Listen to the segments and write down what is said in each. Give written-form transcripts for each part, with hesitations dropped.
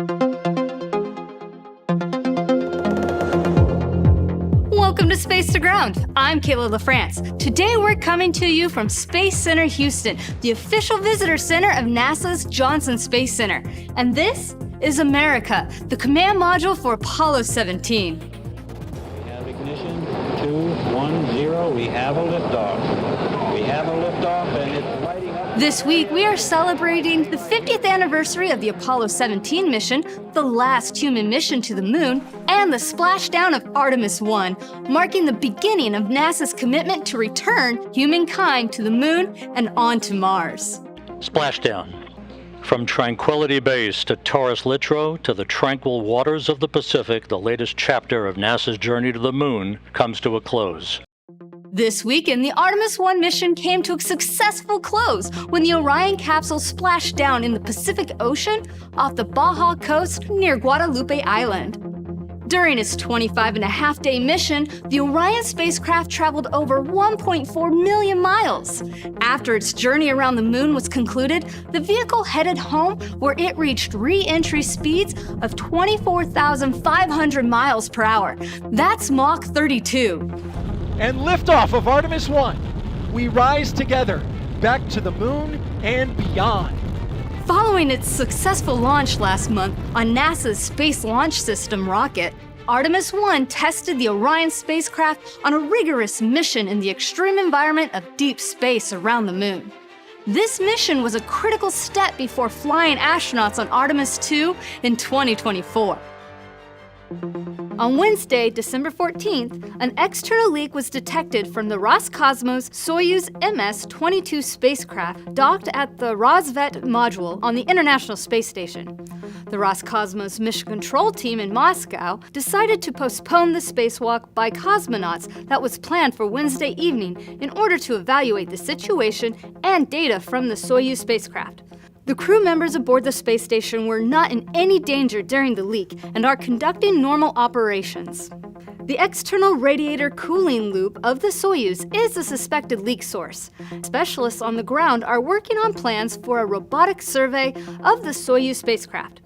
Welcome to Space to Ground. I'm Kayla LaFrance. Today we're coming to you from Space Center Houston, the official visitor center of NASA's Johnson Space Center. And this is America, the command module for Apollo 17. We have ignition, 2, 1, 0. We have a liftoff. We have a liftoff, and it's lighting up. This week, we are celebrating the 50th anniversary of the Apollo 17 mission, the last human mission to the moon, and the splashdown of Artemis 1, marking the beginning of NASA's commitment to return humankind to the moon and on to Mars. Splashdown. From Tranquility Base to Taurus Littrow to the tranquil waters of the Pacific, the latest chapter of NASA's journey to the moon comes to a close. This weekend, the Artemis 1 mission came to a successful close when the Orion capsule splashed down in the Pacific Ocean off the Baja coast near Guadalupe Island. During its 25-and-a-half-day mission, the Orion spacecraft traveled over 1.4 million miles. After its journey around the moon was concluded, the vehicle headed home where it reached re-entry speeds of 24,500 miles per hour. That's Mach 32. And liftoff of Artemis 1. We rise together, back to the moon and beyond. Following its successful launch last month on NASA's Space Launch System rocket, Artemis 1 tested the Orion spacecraft on a rigorous mission in the extreme environment of deep space around the moon. This mission was a critical step before flying astronauts on Artemis 2 in 2024. On Wednesday, December 14th, an external leak was detected from the Roscosmos Soyuz MS-22 spacecraft docked at the Rosvet module on the International Space Station. The Roscosmos mission control team in Moscow decided to postpone the spacewalk by cosmonauts that was planned for Wednesday evening in order to evaluate the situation and data from the Soyuz spacecraft. The crew members aboard the space station were not in any danger during the leak and are conducting normal operations. The external radiator cooling loop of the Soyuz is a suspected leak source. Specialists on the ground are working on plans for a robotic survey of the Soyuz spacecraft.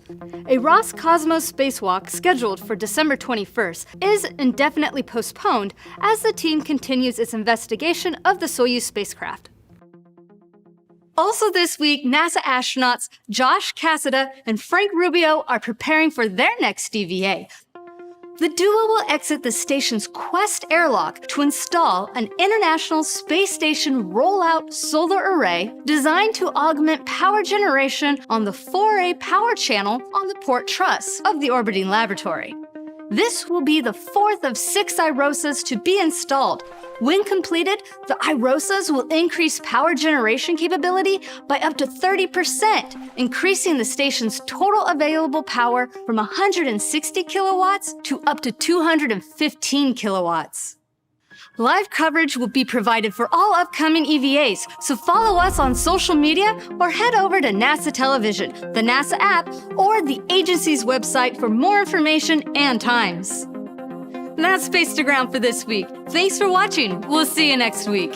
A Roscosmos spacewalk scheduled for December 21st is indefinitely postponed as the team continues its investigation of the Soyuz spacecraft. Also this week, NASA astronauts Josh Cassada and Frank Rubio are preparing for their next DVA. The duo will exit the station's Quest airlock to install an International Space Station rollout solar array designed to augment power generation on the 4A power channel on the port truss of the orbiting laboratory. This will be the fourth of 6 IROSAs to be installed. When completed, the IROSAs will increase power generation capability by up to 30%, increasing the station's total available power from 160 kilowatts to up to 215 kilowatts. Live coverage will be provided for all upcoming EVAs, so follow us on social media or head over to NASA Television, the NASA app, or the agency's website for more information and times. That's Space to Ground for this week. Thanks for watching. We'll see you next week.